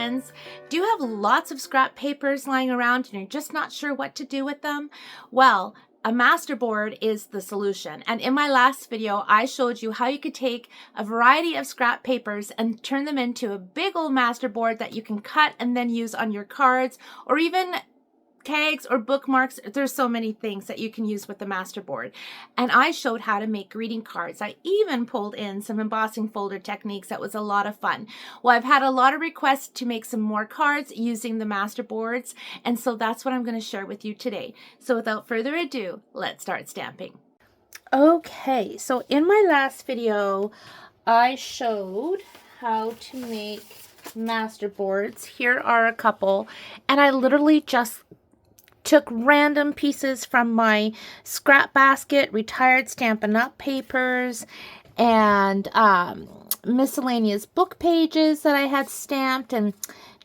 friends? Do you have lots of scrap papers lying around and you're just not sure what to do with them? Well, a Masterboard is the solution. And in my last video, I showed you how you could take a variety of scrap papers and turn them into a big old Masterboard that you can cut and then use on your cards or even tags or bookmarks. There's so many things that you can use with the Masterboard. And I showed how to make greeting cards. I even pulled in some embossing folder techniques. That was a lot of fun. Well, I've had a lot of requests to make some more cards using the Masterboards, and so that's what I'm going to share with you today. So without further ado, let's start stamping. Okay, so in my last video, I showed how to make Masterboards. Here are a couple, and I literally just took random pieces from my scrap basket, retired Stampin' Up! Papers, and miscellaneous book pages that I had stamped, and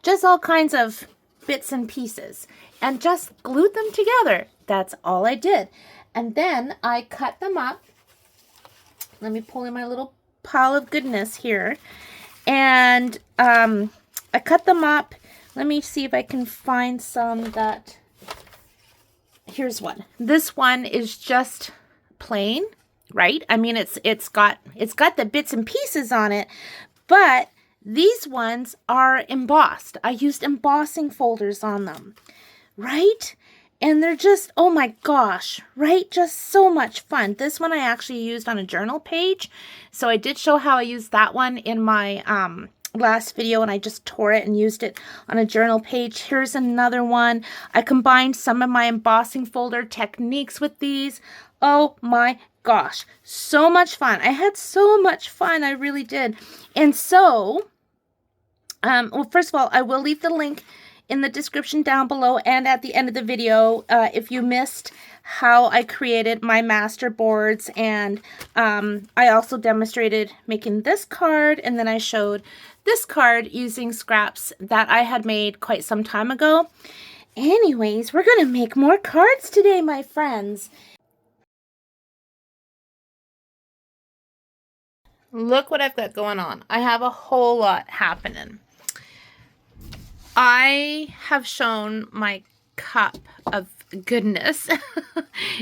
just all kinds of bits and pieces, and just glued them together. That's all I did. And then I cut them up. Let me pull in my little pile of goodness here. And I cut them up. Let me see if I can find some that... Here's one. This one is just plain, right? I mean, it's got the bits and pieces on it, but these ones are embossed. I used embossing folders on them, right? And they're just, oh my gosh, right? Just so much fun. This one I actually used on a journal page. So I did show how I used that one in my last video, and I just tore it and used it on a journal page. Here's another one. I combined some of my embossing folder techniques with these. Oh my gosh, so much fun. I had so much fun. I really did. And so, well, first of all, I will leave the link in the description down below and at the end of the video if you missed how I created my Masterboards. And I also demonstrated making this card, and then I showed this card using scraps that I had made quite some time ago. Anyways, we're going to make more cards today, my friends. Look what I've got going on. I have a whole lot happening. I have shown my cup of goodness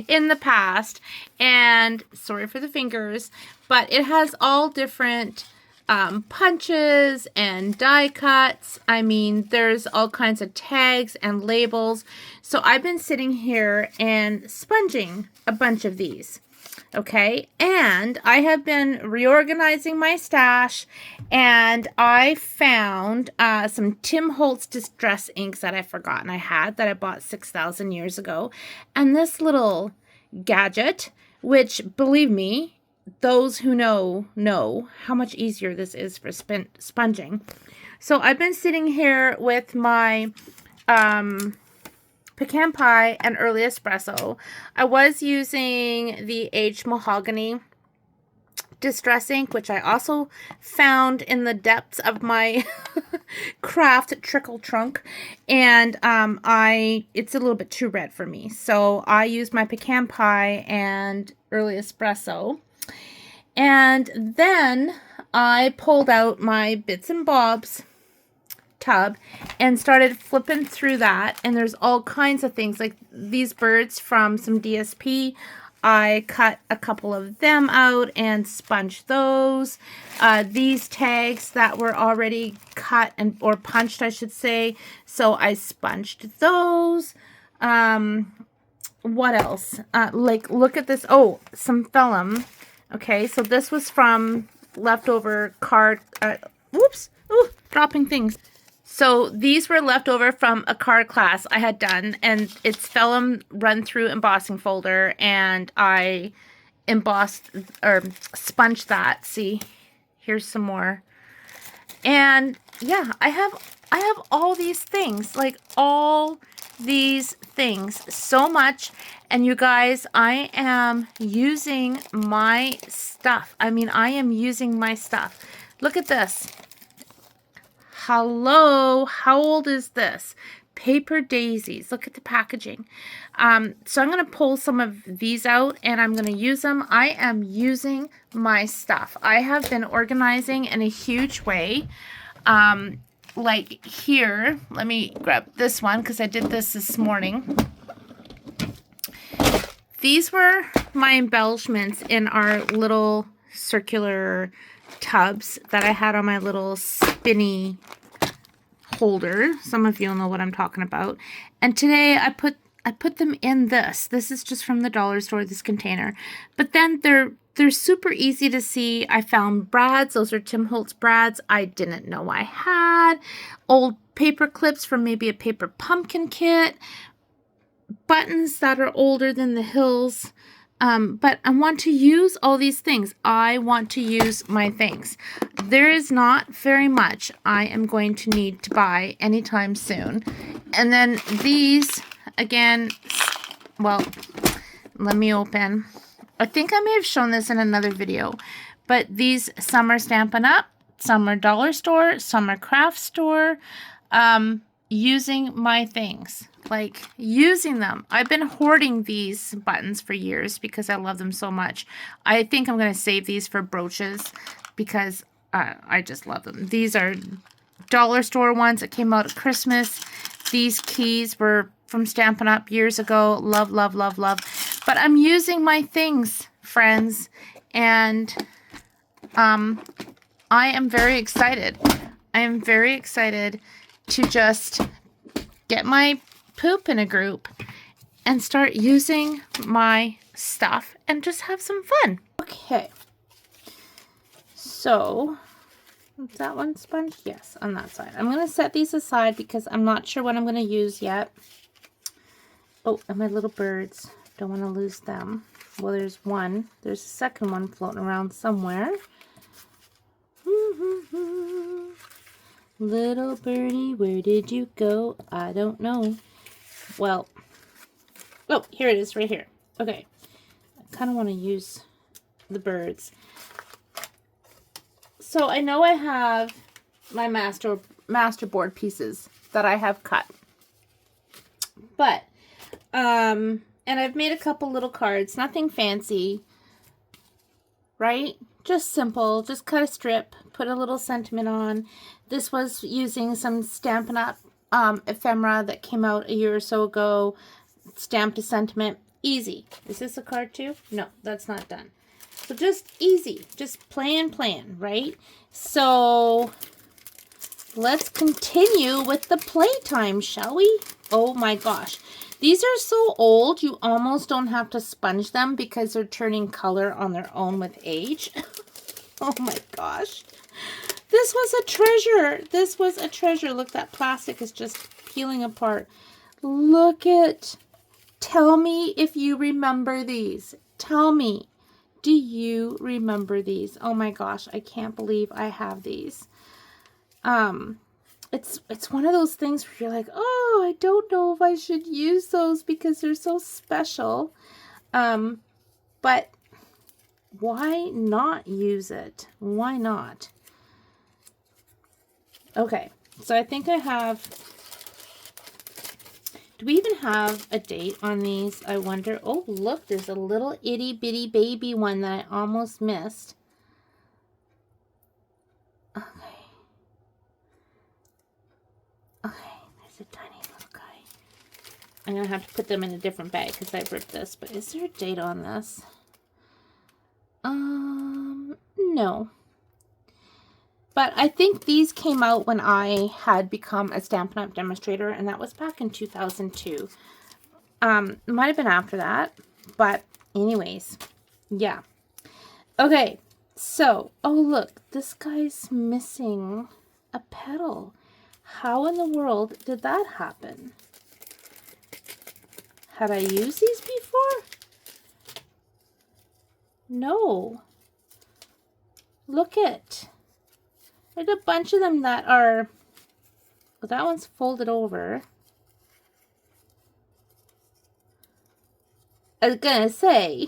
in the past, and sorry for the fingers, but it has all different punches and die cuts. I mean, there's all kinds of tags and labels. So I've been sitting here and sponging a bunch of these. Okay, and I have been reorganizing my stash, and I found some Tim Holtz Distress inks that I've forgotten I had, that I bought 6,000 years ago, and this little gadget, which, believe me, those who know how much easier this is for sponging. So I've been sitting here with my pecan pie and early espresso. I was using the aged mahogany distress ink, which I also found in the depths of my craft trickle trunk, and it's a little bit too red for me, so I used my pecan pie and early espresso. And then I pulled out my bits and bobs tub and started flipping through that, and there's all kinds of things, like these birds from some DSP. I cut a couple of them out and sponged those. These tags that were already cut or punched, I should say, so I sponged those. What else? Like, look at this. Oh, some vellum. Okay, so this was from leftover card, whoops, ooh, dropping things. So these were left over from a card class I had done, and it's vellum run through embossing folder, and I embossed or sponged that. See, here's some more. And yeah, I have all these things, like all these things, so much. And you guys, I am using my stuff. I mean, I am using my stuff. Look at this. Hello, how old is this? Paper daisies. Look at the packaging. So I'm going to pull some of these out, and I'm going to use them. I am using my stuff. I have been organizing in a huge way. like here, let me grab this one because I did this morning. These were my embellishments in our little circular tubs that I had on my little spinny holder. Some of you will know what I'm talking about. And today I put them in this. This is just from the dollar store, this container. But then they're super easy to see. I found brads. Those are Tim Holtz brads I didn't know I had. Old paper clips from maybe a paper pumpkin kit. Buttons that are older than the hills. But I want to use all these things. I want to use my things. There is not very much I am going to need to buy anytime soon. And then these, again, well, let me open. I think I may have shown this in another video, but these, some are Stampin' Up, some are dollar store, some are craft store. Using my things, like using them. I've been hoarding these buttons for years because I love them so much. I think I'm going to save these for brooches because I just love them. These are dollar store ones that came out at Christmas. These keys were from Stampin' Up years ago. Love, love, love, love. But I'm using my things, friends, and I am very excited. I am very excited to just get my poop in a group and start using my stuff and just have some fun. Okay, so is that one sponge? Yes, on that side. I'm going to set these aside because I'm not sure what I'm going to use yet. Oh, and my little birds. Don't want to lose them. Well, there's one. There's a second one floating around somewhere. Little birdie, where did you go? I don't know. Well, oh, here it is right here. Okay. I kind of want to use the birds. So I know I have my Masterboard pieces that I have cut. But, and I've made a couple little cards. Nothing fancy. Right? Just simple. Just cut a strip. Put a little sentiment on. This was using some Stampin' Up ephemera that came out a year or so ago. Stamped a sentiment. Easy. Is this a card too? No, that's not done. So just easy. Just plan, right? So let's continue with the playtime, shall we? Oh my gosh. These are so old, you almost don't have to sponge them because they're turning color on their own with age. Oh my gosh. This was a treasure. This was a treasure. Look, that plastic is just peeling apart. Look at, tell me if you remember these. Tell me, do you remember these? Oh my gosh, I can't believe I have these. It's one of those things where you're like, oh, I don't know if I should use those because they're so special. But why not use it? Why not? Okay, so I think I have, do we even have a date on these? I wonder. Oh, look, there's a little itty bitty baby one that I almost missed. Okay. Okay, there's a tiny little guy. I'm going to have to put them in a different bag because I ripped this, but is there a date on this? No. But I think these came out when I had become a Stampin' Up! Demonstrator, and that was back in 2002. It might have been after that, but anyways, yeah. Okay, so, oh look, this guy's missing a petal. How in the world did that happen? Had I used these before? No. Look it. There's a bunch of them that are, well, that one's folded over. I was gonna say,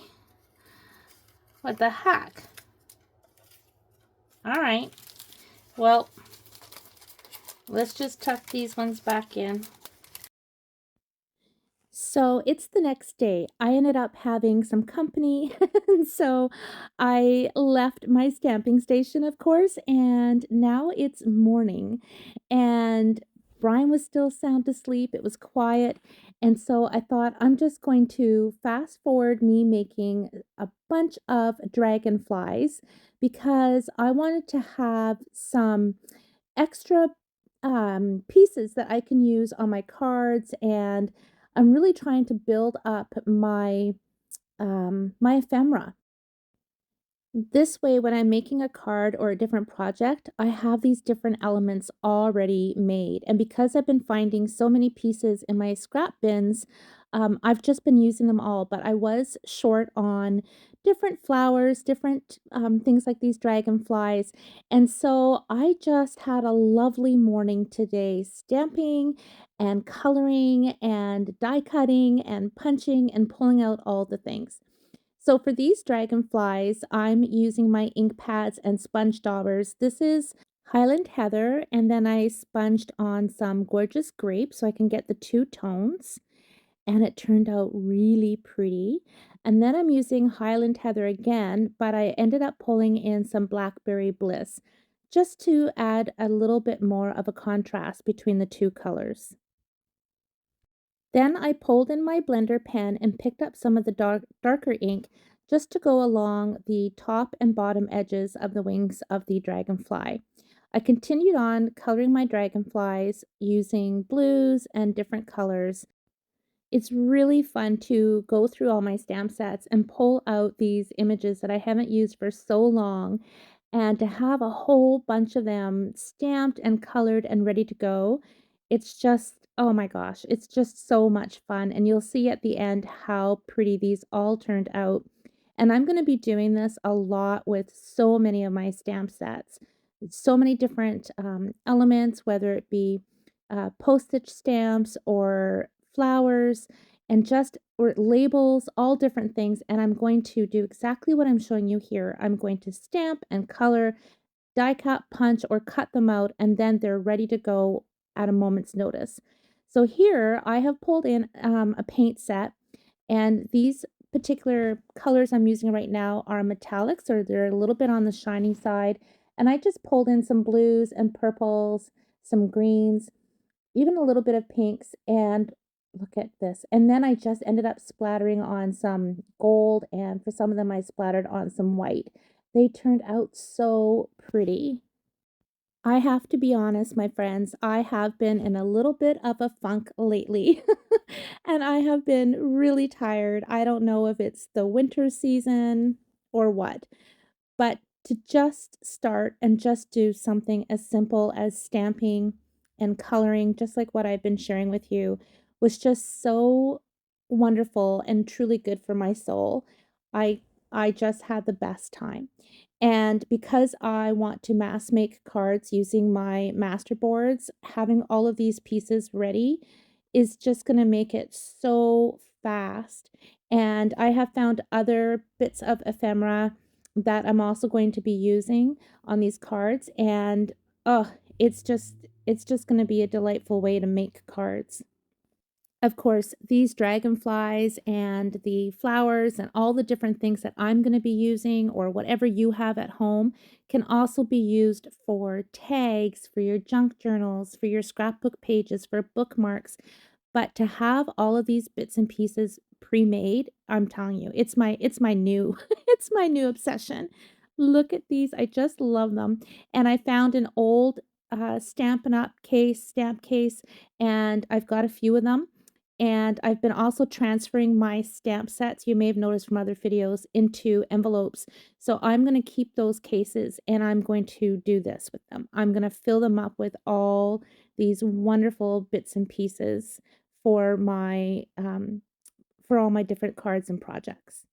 what the heck? All right. Well, let's just tuck these ones back in. So it's the next day. I ended up having some company. And so I left my stamping station, of course, and now it's morning. And Brian was still sound asleep. It was quiet. And so I thought I'm just going to fast forward me making a bunch of dragonflies because I wanted to have some extra pieces that I can use on my cards, and I'm really trying to build up my ephemera. This way, when I'm making a card or a different project, I have these different elements already made. And because I've been finding so many pieces in my scrap bins, I've just been using them all. But I was short on different flowers, different things like these dragonflies. And so I just had a lovely morning today, stamping and coloring and die cutting and punching and pulling out all the things. So for these dragonflies, I'm using my ink pads and sponge daubers. This is Highland Heather, and then I sponged on some gorgeous grape so I can get the two tones, and it turned out really pretty. And then I'm using Highland Heather again, but I ended up pulling in some Blackberry Bliss just to add a little bit more of a contrast between the two colors. Then I pulled in my blender pen and picked up some of the darker ink just to go along the top and bottom edges of the wings of the dragonfly. I continued on coloring my dragonflies using blues and different colors. It's really fun to go through all my stamp sets and pull out these images that I haven't used for so long, and to have a whole bunch of them stamped and colored and ready to go. It's just, oh my gosh, it's just so much fun. And you'll see at the end how pretty these all turned out. And I'm going to be doing this a lot with so many of my stamp sets. So many different elements, whether it be postage stamps or flowers and just or labels, all different things. And I'm going to do exactly what I'm showing you here. I'm going to stamp and color, die cut, punch, or cut them out, and then they're ready to go at a moment's notice. So here I have pulled in a paint set, and these particular colors I'm using right now are metallics, or they're a little bit on the shiny side. And I just pulled in some blues and purples, some greens, even a little bit of pinks, and look at this. And then I just ended up splattering on some gold, and for some of them I splattered on some white. They turned out so pretty. I have to be honest, my friends, I have been in a little bit of a funk lately. And I have been really tired. I don't know if it's the winter season or what, but to just start and just do something as simple as stamping and coloring, just like what I've been sharing with you, was just so wonderful and truly good for my soul. I I just had the best time. And because I want to mass make cards using my Masterboards, having all of these pieces ready is just going to make it so fast. And I have found other bits of ephemera that I'm also going to be using on these cards, and oh, it's just going to be a delightful way to make cards. Of course, these dragonflies and the flowers and all the different things that I'm going to be using, or whatever you have at home, can also be used for tags, for your junk journals, for your scrapbook pages, for bookmarks. But to have all of these bits and pieces pre-made, I'm telling you, it's my new it's my new obsession. Look at these. I just love them. And I found an old Stampin' Up stamp case, and I've got a few of them. And I've been also transferring my stamp sets, you may have noticed from other videos, into envelopes. So I'm going to keep those cases, and I'm going to do this with them. I'm going to fill them up with all these wonderful bits and pieces for my for all my different cards and projects.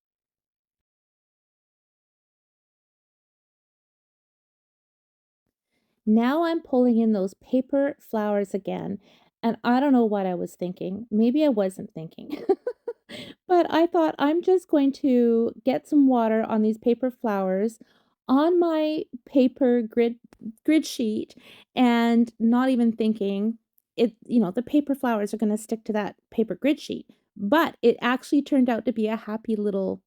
Now I'm pulling in those paper flowers again, and I don't know what I was thinking. Maybe I wasn't thinking. But I thought I'm just going to get some water on these paper flowers on my paper grid sheet, and not even thinking, the paper flowers are going to stick to that paper grid sheet. But it actually turned out to be a happy little,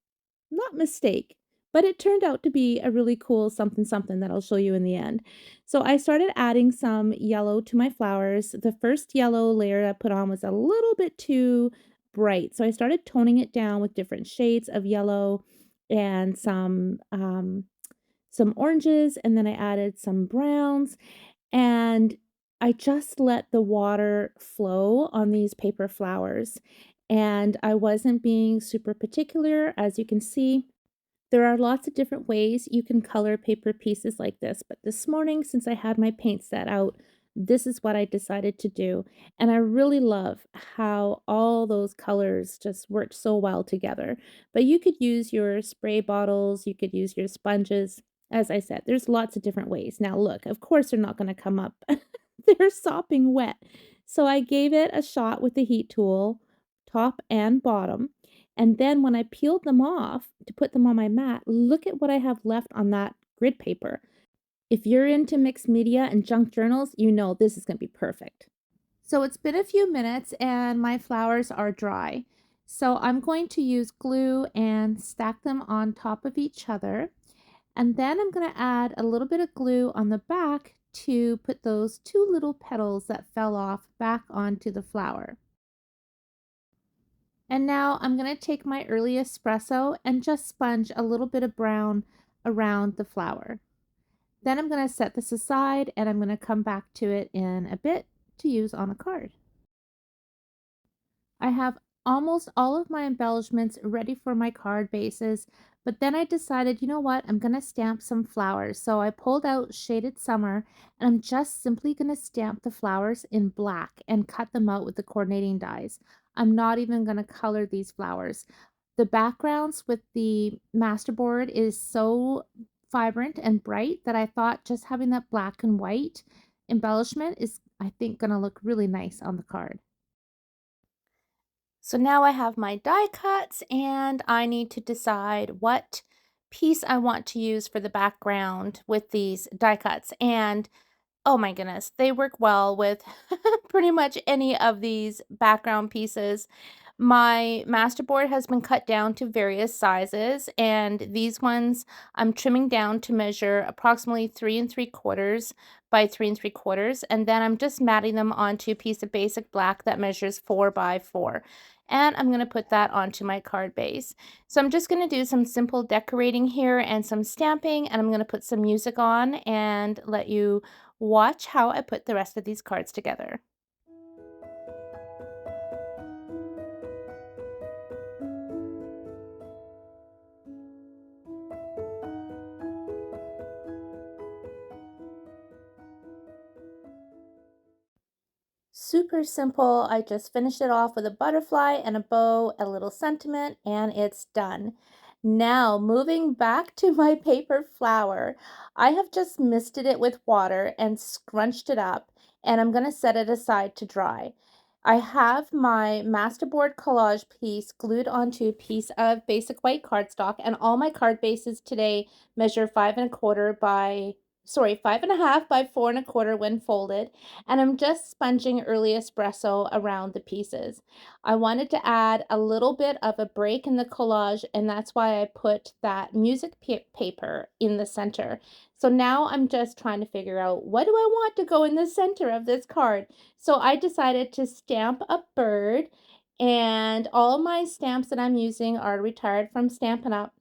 not mistake, but it turned out to be a really cool something something that I'll show you in the end. So I started adding some yellow to my flowers. The first yellow layer I put on was a little bit too bright. So I started toning it down with different shades of yellow and some oranges, and then I added some browns, and I just let the water flow on these paper flowers. And I wasn't being super particular, as you can see. There are lots of different ways you can color paper pieces like this, but this morning, since I had my paint set out, this is what I decided to do. And I really love how all those colors just worked so well together. But you could use your spray bottles, you could use your sponges. As I said, there's lots of different ways. Now, look, of course, they're not going to come up, they're sopping wet. So I gave it a shot with the heat tool, top and bottom. And then when I peeled them off to put them on my mat, look at what I have left on that grid paper. If you're into mixed media and junk journals, you know this is going to be perfect. So it's been a few minutes and my flowers are dry. So I'm going to use glue and stack them on top of each other. And then I'm going to add a little bit of glue on the back to put those two little petals that fell off back onto the flower. And now I'm going to take my early espresso and just sponge a little bit of brown around the flower. Then I'm going to set this aside and I'm going to come back to it in a bit to use on a card. I have almost all of my embellishments ready for my card bases, but then I decided, you know what, I'm going to stamp some flowers. So I pulled out Shaded Summer and I'm just simply going to stamp the flowers in black and cut them out with the coordinating dies. I'm not even going to color these flowers. The backgrounds with the Masterboard is so vibrant and bright that I thought just having that black and white embellishment is, I think, going to look really nice on the card. So now I have my die cuts and I need to decide what piece I want to use for the background with these die cuts. And oh my goodness, they work well with pretty much any of these background pieces. My Masterboard has been cut down to various sizes, and these ones I'm trimming down to measure approximately 3 3/4 by 3 3/4, and then I'm just matting them onto a piece of basic black that measures 4 by 4. And I'm going to put that onto my card base. So I'm just going to do some simple decorating here and some stamping, and I'm going to put some music on and let you watch how I put the rest of these cards together. Super simple. I just finished it off with a butterfly and a bow, a little sentiment, and it's done. Now, moving back to my paper flower, I have just misted it with water and scrunched it up, and I'm going to set it aside to dry. I have my Masterboard collage piece glued onto a piece of basic white cardstock, and all my card bases today measure 5 1/4 by, sorry, 5 1/2 by 4 1/4 when folded, and I'm just sponging early espresso around the pieces. I wanted to add a little bit of a break in the collage, and that's why I put that music paper in the center. So now I'm just trying to figure out, what do I want to go in the center of this card? So I decided to stamp a bird, and all my stamps that I'm using are retired from Stampin' Up!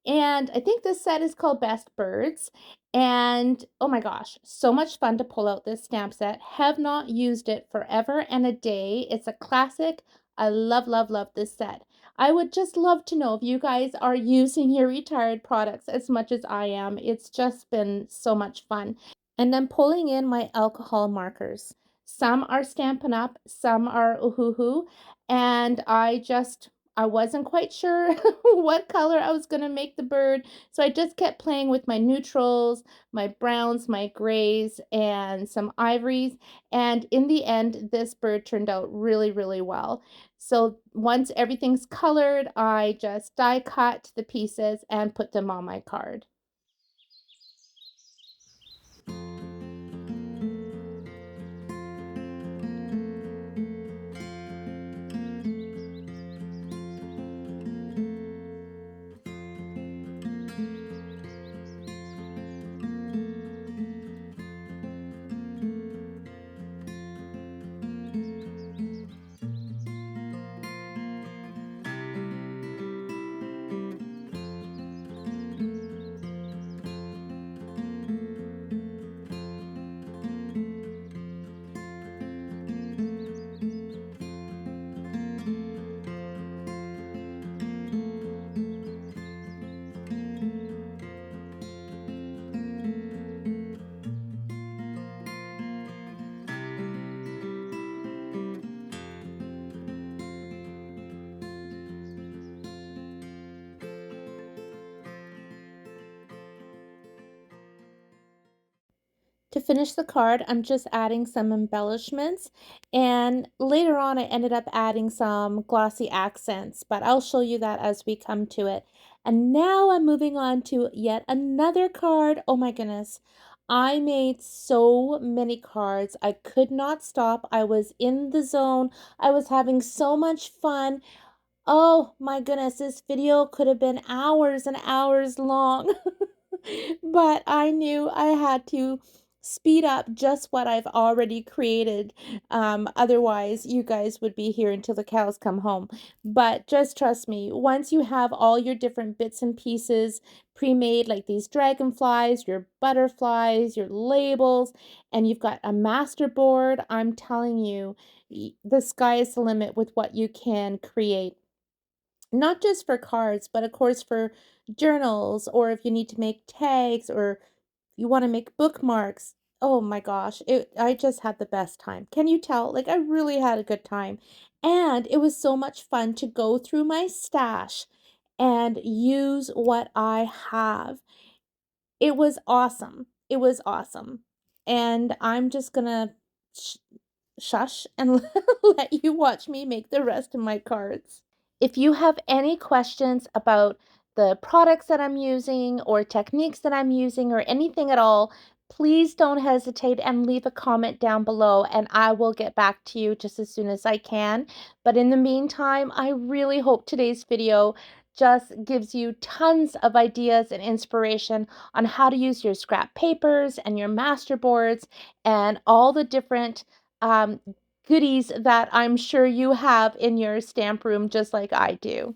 And I think this set is called Best Birds. And oh my gosh, so much fun to pull out this stamp set. Have not used it forever and a day. It's a classic. I love, love, love this set. I would just love to know if you guys are using your retired products as much as I am. It's just been so much fun. And I'm pulling in my alcohol markers. Some are Stampin' Up, some are Oohoo, and I wasn't quite sure what color I was going to make the bird, so I just kept playing with my neutrals, my browns, my grays, and some ivories, and in the end, this bird turned out really, really well. So once everything's colored, I just die cut the pieces and put them on my card. To finish the card, I'm just adding some embellishments, and later on I ended up adding some glossy accents, but I'll show you that as we come to it. And now I'm moving on to yet another card. Oh my goodness. I made so many cards. I could not stop. I was in the zone. I was having so much fun. Oh my goodness, this video could have been hours and hours long. But I knew I had to speed up just what I've already created. Otherwise, you guys would be here until the cows come home. But just trust me, once you have all your different bits and pieces pre-made, like these dragonflies, your butterflies, your labels, and you've got a master board, I'm telling you, the sky is the limit with what you can create. Not just for cards, but of course for journals, or if you need to make tags, or you want to make bookmarks. Oh my gosh, I just had the best time. Can you tell? Like, I really had a good time. And it was so much fun to go through my stash and use what I have. It was awesome. It was awesome. And I'm just gonna sh shush and let you watch me make the rest of my cards. If you have any questions about the products that I'm using or techniques that I'm using or anything at all, please don't hesitate and leave a comment down below, and I will get back to you just as soon as I can. But in the meantime, I really hope today's video just gives you tons of ideas and inspiration on how to use your scrap papers and your masterboards and all the different um, goodies that I'm sure you have in your stamp room just like I do.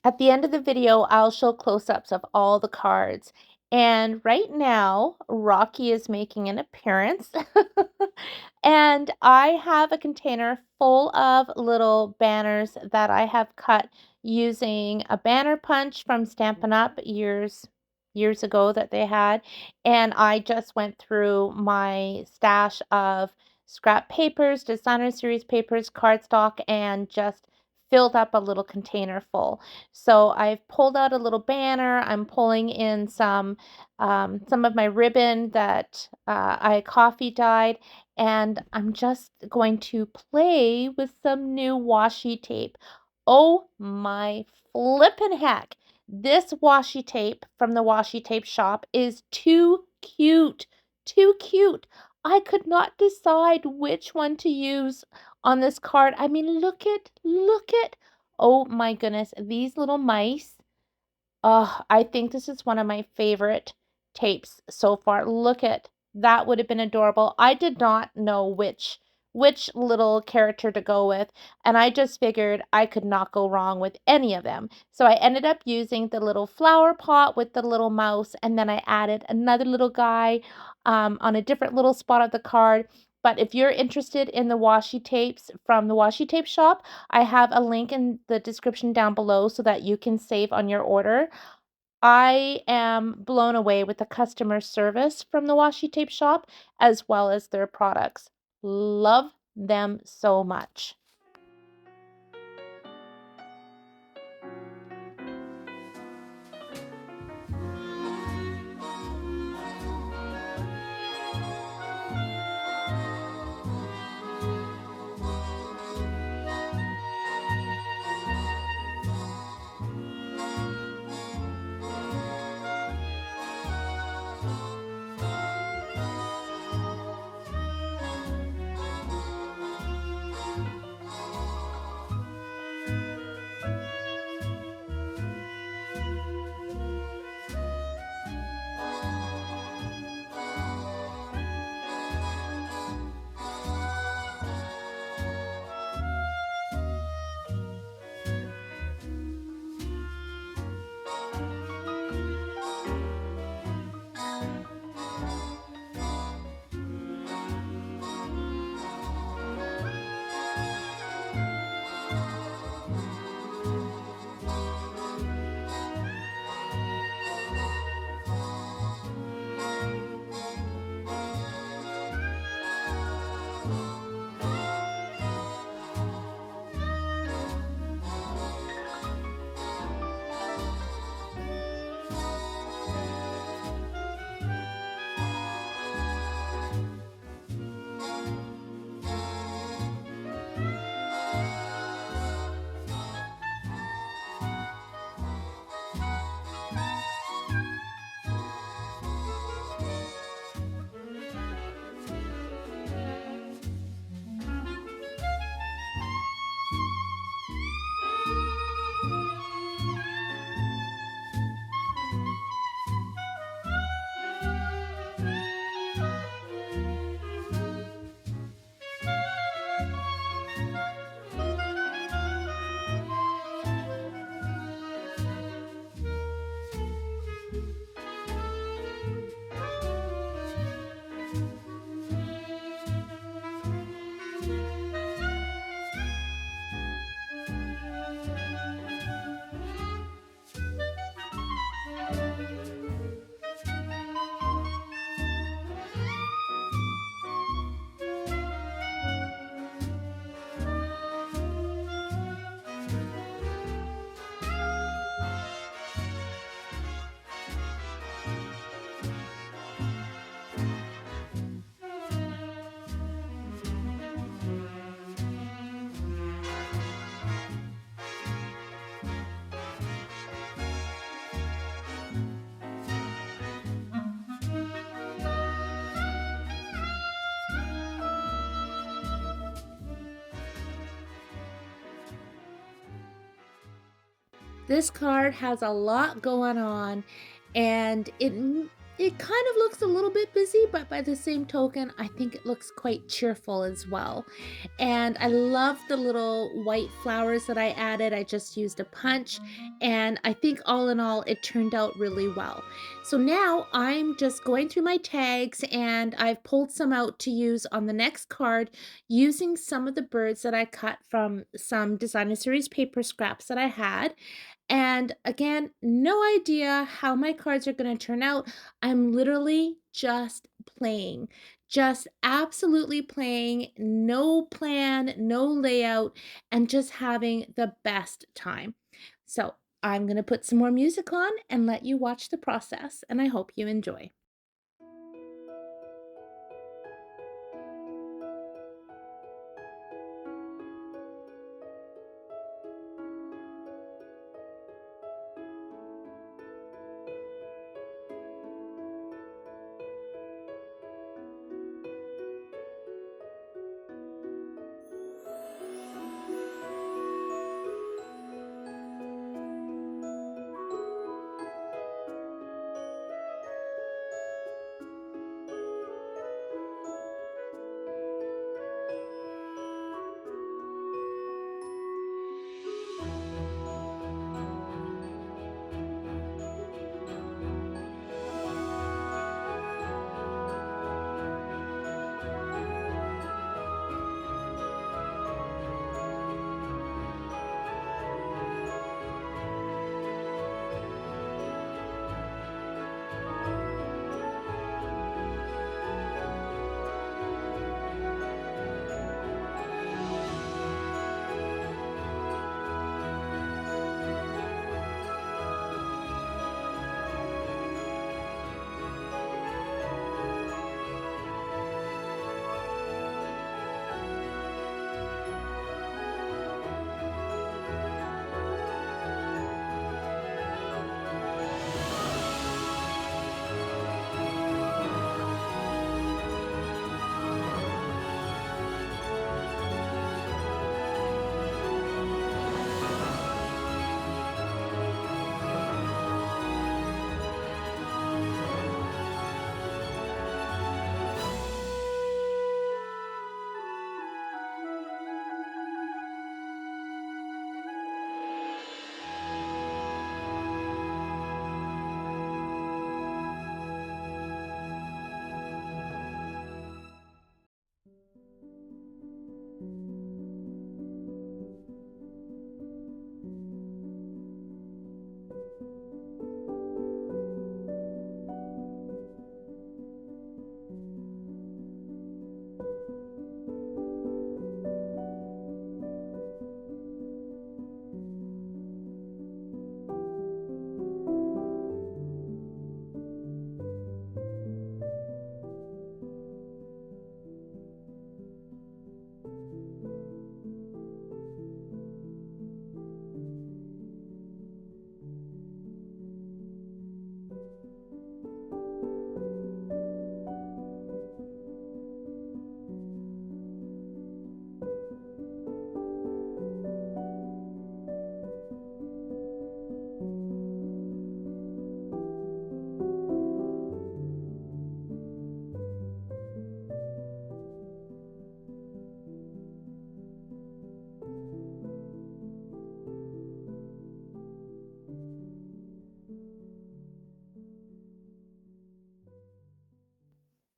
At the end of the video, I'll show close-ups of all the cards. And right now, Rocky is making an appearance. And I have a container full of little banners that I have cut using a banner punch from Stampin' Up! Years ago that they had. And I just went through my stash of scrap papers, designer series papers, cardstock, and just filled up a little container full. So I've pulled out a little banner. I'm pulling in some of my ribbon that I coffee dyed, and I'm just going to play with some new washi tape. Oh my flippin' heck! This washi tape from the washi tape shop is too cute. Too cute. I could not decide which one to use on this card. I mean, look it. Oh my goodness, these little mice. Oh, I think this is one of my favorite tapes so far. Look at that, would have been adorable. I did not know which little character to go with, and I just figured I could not go wrong with any of them. So I ended up using the little flower pot with the little mouse, and then I added another little guy on a different little spot of the card. But if you're interested in the washi tapes from the washi tape shop, I have a link in the description down below so that you can save on your order. I am blown away with the customer service from the washi tape shop as well as their products. Love them so much. This card has a lot going on, and it kind of looks a little bit busy, but by the same token, I think it looks quite cheerful as well. And I love the little white flowers that I added. I just used a punch, and I think all in all, it turned out really well. So now I'm just going through my tags, and I've pulled some out to use on the next card using some of the birds that I cut from some designer series paper scraps that I had. And again, no idea how my cards are going to turn out. I'm literally just playing, just absolutely playing, no plan, no layout, and just having the best time. So I'm going to put some more music on and let you watch the process, and I hope you enjoy.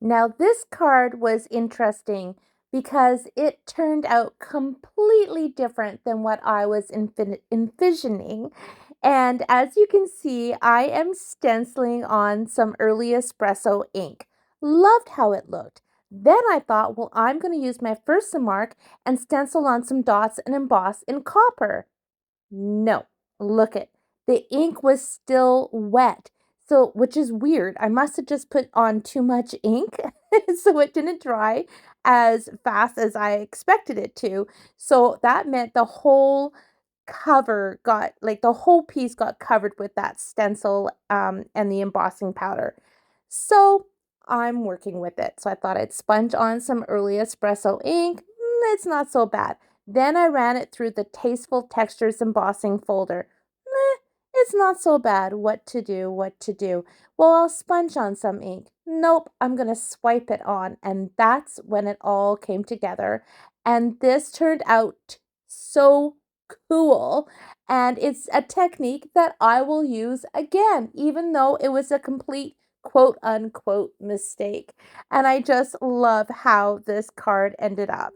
Now, this card was interesting because it turned out completely different than what I was envisioning. And as you can see, I am stenciling on some early espresso ink. Loved how it looked. Then I thought, well, I'm going to use my first mark and stencil on some dots and emboss in copper. No, look it. The ink was still wet. So, which is weird. I must have just put on too much ink, so it didn't dry as fast as I expected it to. So that meant the whole cover got, like the whole piece got covered with that stencil and the embossing powder. So I'm working with it. So I thought I'd sponge on some early espresso ink. It's not so bad. Then I ran it through the Tasteful Textures embossing folder. It's not so bad. What to do, what to do. Well, I'll sponge on some ink. Nope, I'm going to swipe it on. And that's when it all came together. And this turned out so cool. And it's a technique that I will use again, even though it was a complete quote unquote mistake. And I just love how this card ended up.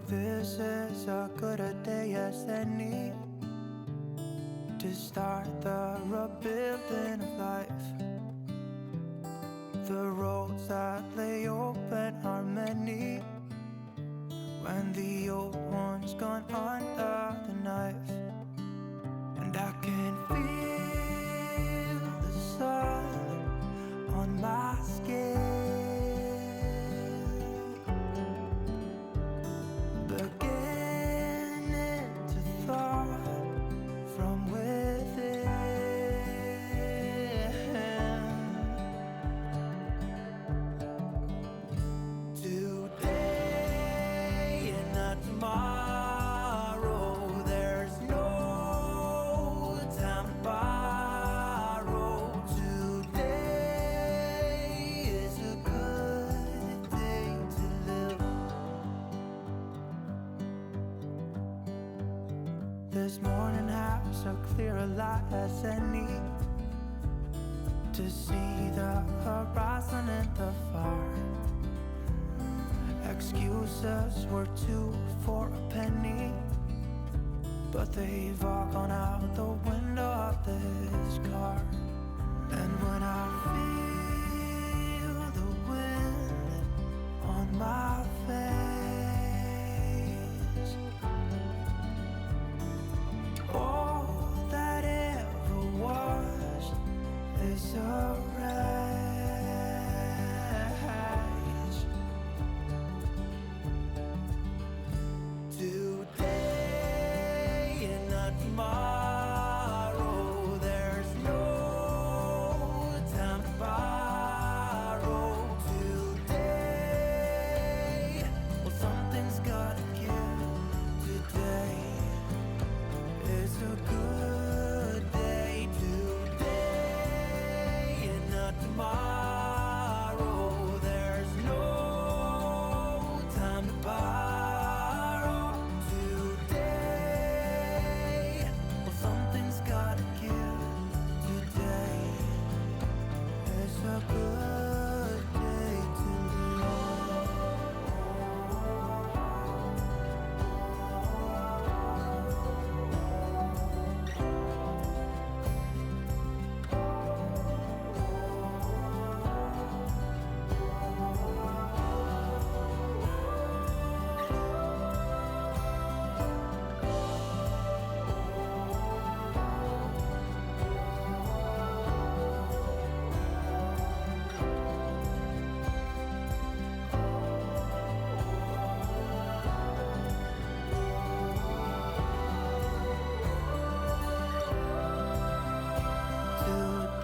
This is a good a day as any to start the rebuilding of life. The roads that lay open are many when the old one's gone under the knife. And I can feel the sun on my skin, beginning to thaw from within. Today and not tomorrow, there's no time to borrow. Today is a good day to live. This morning has a clear light as any to see the horizon in the far. Excuses were 2 for a penny, but they've all gone out the window of this car. And when I feel the wind on my face, all that ever was is a rage. Today and not tomorrow, there's no time to borrow. Today, well, something's gotta give. Today is a good day. Today and not tomorrow, there's no time to borrow. Today, well, something's gotta give. Today is a good day to live.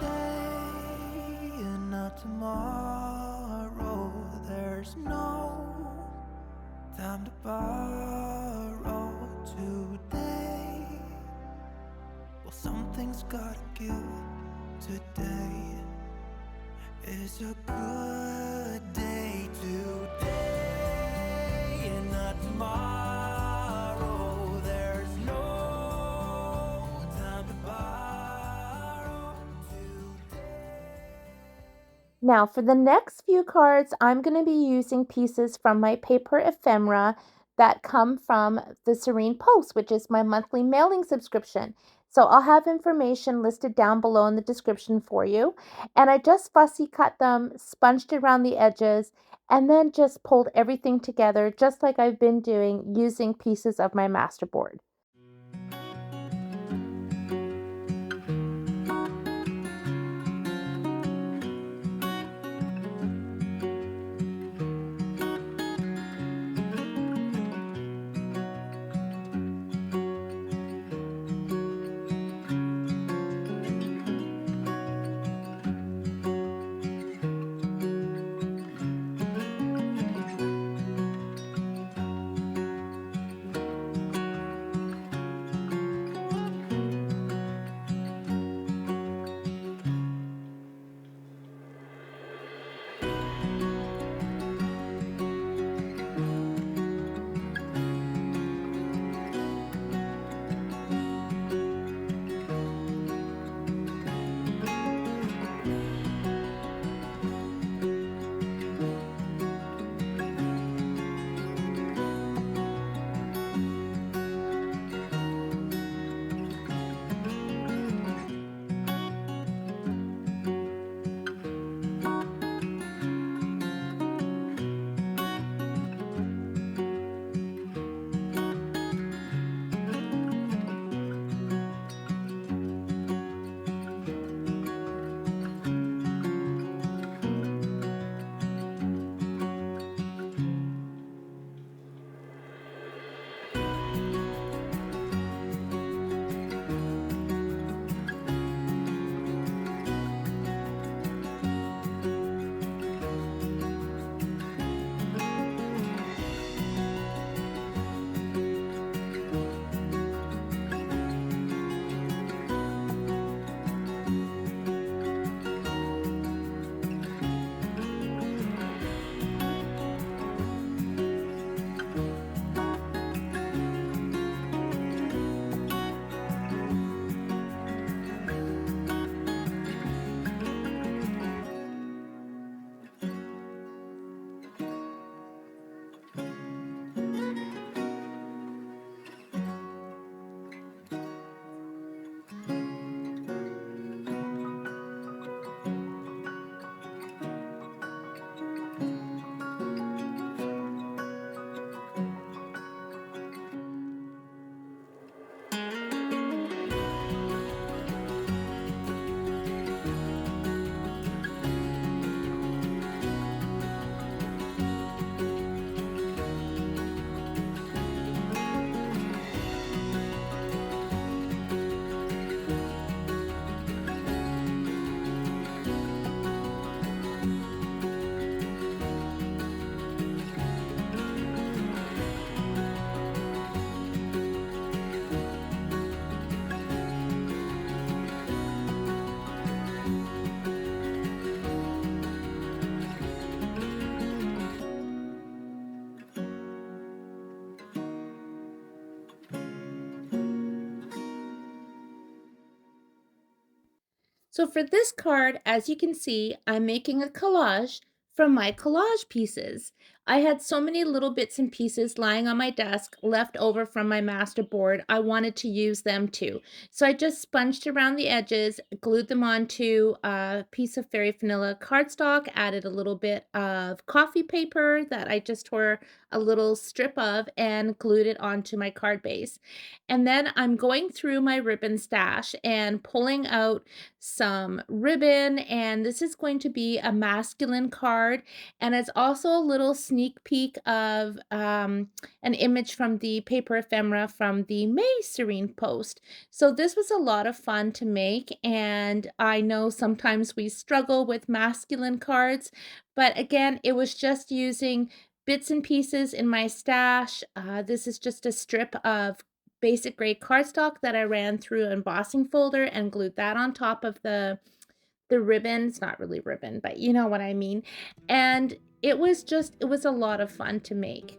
Today and not tomorrow, there's no time to borrow. Today, well, something's gotta give. Today is a good day. Today and not tomorrow, there's no time to borrow. Now for the next few cards, I'm going to be using pieces from my paper ephemera that come from the Serene Post, which is my monthly mailing subscription. So I'll have information listed down below in the description for you. And I just fussy cut them, sponged around the edges, and then just pulled everything together just like I've been doing using pieces of my Masterboard. So for this card, as you can see, I'm making a collage from my collage pieces. I had so many little bits and pieces lying on my desk left over from my Masterboard. I wanted to use them too. So I just sponged around the edges, glued them onto a piece of fairy vanilla cardstock, added a little bit of coffee paper that I just tore a little strip of and glued it onto my card base. And then I'm going through my ribbon stash and pulling out some ribbon, and this is going to be a masculine card, and it's also a little sneak peek of an image from the paper ephemera from the May Serene Post. So this was a lot of fun to make, and I know sometimes we struggle with masculine cards, but again, it was just using bits and pieces in my stash. This is just a strip of basic gray cardstock that I ran through an embossing folder and glued that on top of the ribbon. It's not really ribbon, but you know what I mean. And it was a lot of fun to make.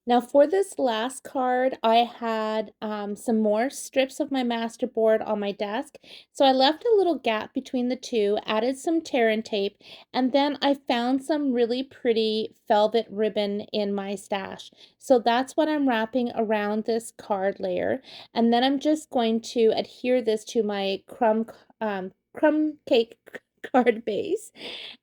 Now for this last card, I had some more strips of my Masterboard on my desk. So I left a little gap between the two, added some tear and tape, and then I found some really pretty velvet ribbon in my stash. So that's what I'm wrapping around this card layer. And then I'm just going to adhere this to my crumb cake card base.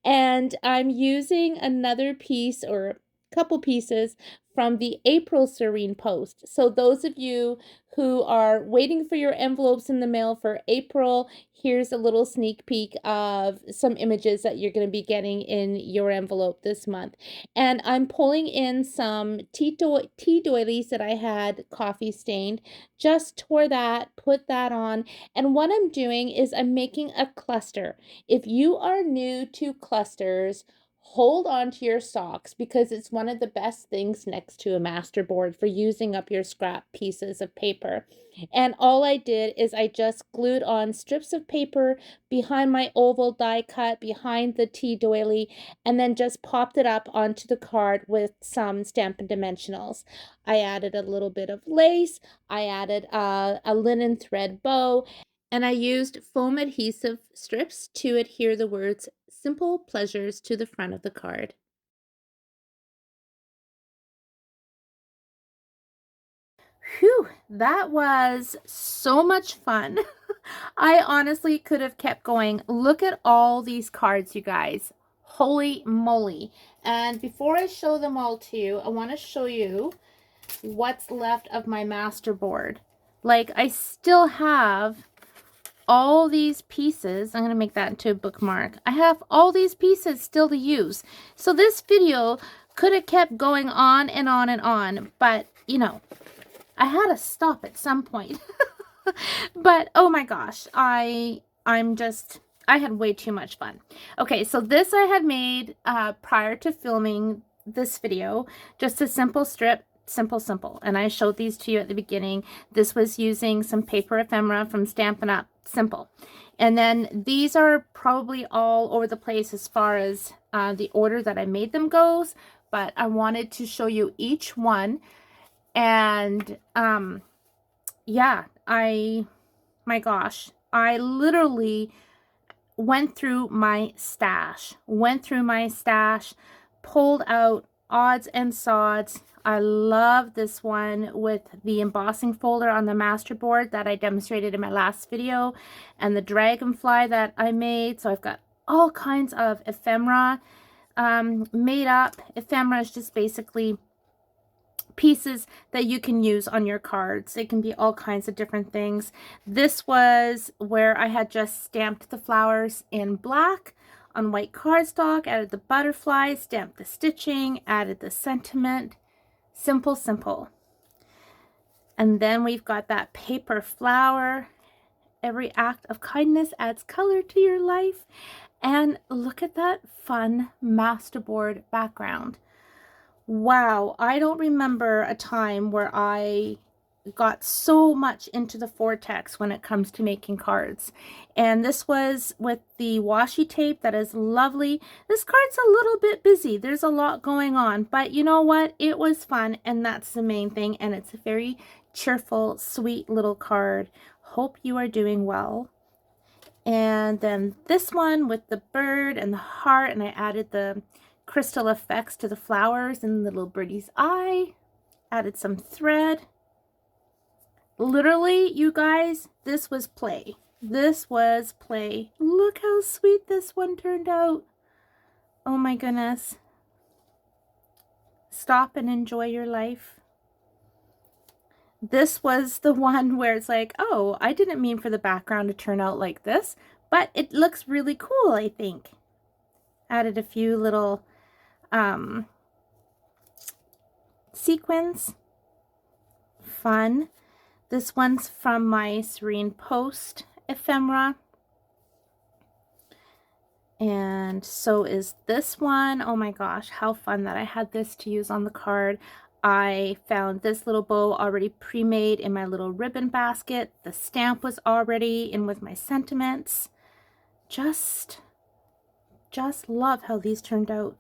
And I'm using another piece or couple pieces from the April Serene Post. So those of you who are waiting for your envelopes in the mail for April, here's a little sneak peek of some images that you're going to be getting in your envelope this month. And I'm pulling in some tea doilies that I had coffee stained, just tore that, put that on. And what I'm doing is I'm making a cluster. If you are new to clusters, hold on to your socks because it's one of the best things next to a Masterboard for using up your scrap pieces of paper. And all I did is I just glued on strips of paper behind my oval die cut, behind the tea doily, and then just popped it up onto the card with some Stampin' Dimensionals. I added a little bit of lace, I added a linen thread bow, and I used foam adhesive strips to adhere the words "Simple Pleasures" to the front of the card. Whew, that was so much fun. I honestly could have kept going. Look at all these cards, you guys. Holy moly. And before I show them all to you, I want to show you what's left of my Masterboard. Like, I still have all these pieces. I'm going to make that into a bookmark. I have all these pieces still to use. So this video could have kept going on and on and on, but you know, I had to stop at some point. But oh my gosh, I had way too much fun. Okay, so this I had made prior to filming this video, just a simple strip, simple, and I showed these to you at the beginning. This was using some paper ephemera from Stampin' Up! Simple. And then these are probably all over the place as far as the order that I made them goes, but I wanted to show you each one. And yeah, my gosh, I literally went through my stash, pulled out odds and sods. I love this one with the embossing folder on the Masterboard that I demonstrated in my last video, and the dragonfly that I made. So I've got all kinds of ephemera made up. Ephemera is just basically pieces that you can use on your cards. It can be all kinds of different things. This was where I had just stamped the flowers in black on white cardstock, added the butterflies, stamped the stitching, added the sentiment. Simple. And then we've got that paper flower. Every act of kindness adds color to your life. And look at that fun Masterboard background. Wow, I don't remember a time where I got so much into the vortex when it comes to making cards. And this was with the washi tape that is lovely. This card's a little bit busy. There's a lot going on, but you know what? It was fun, and that's the main thing. And it's a very cheerful, sweet little card. Hope you are doing well. And then this one with the bird and the heart, and I added the crystal effects to the flowers and the little birdie's eye. Added some thread. Literally, you guys, this was play. This was play. Look how sweet this one turned out. Oh my goodness. Stop and enjoy your life. This was the one where it's like, oh, I didn't mean for the background to turn out like this, but it looks really cool, I think. Added a few little sequins. Fun. This one's from my Serene Post ephemera. And so is this one. Oh my gosh, how fun that I had this to use on the card. I found this little bow already pre-made in my little ribbon basket. The stamp was already in with my sentiments. Just love how these turned out.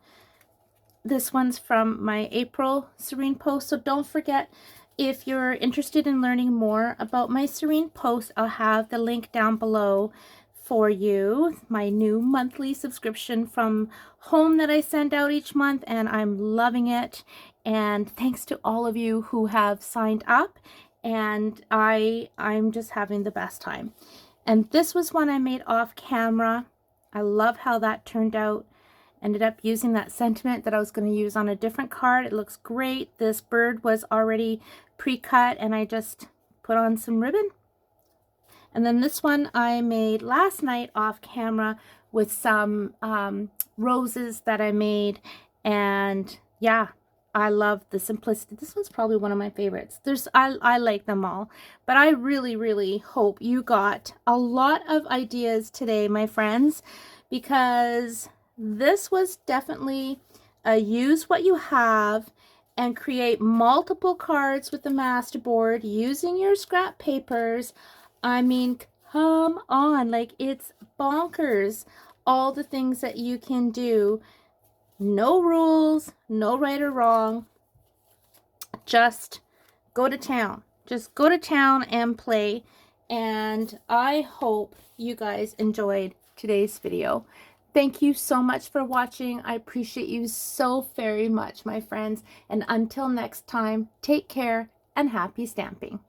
This one's from my April Serene Post, so don't forget, if you're interested in learning more about my Serene Post, I'll have the link down below for you. My new monthly subscription from home that I send out each month, and I'm loving it. And thanks to all of you who have signed up, and I'm just having the best time. And this was one I made off camera. I love how that turned out. Ended up using that sentiment that I was going to use on a different card. It looks great. This bird was already pre-cut, and I just put on some ribbon. And then this one I made last night off camera with some roses that I made. And yeah, I love the simplicity. This one's probably one of my favorites. I like them all, but I really hope you got a lot of ideas today, my friends, because this was definitely a use what you have and create multiple cards with the Masterboard using your scrap papers. I mean, come on, like, it's bonkers all the things that you can do. No rules, no right or wrong. Just go to town. Just go to town and play. And I hope you guys enjoyed today's video. Thank you so much for watching. I appreciate you so very much, my friends. And until next time, take care and happy stamping.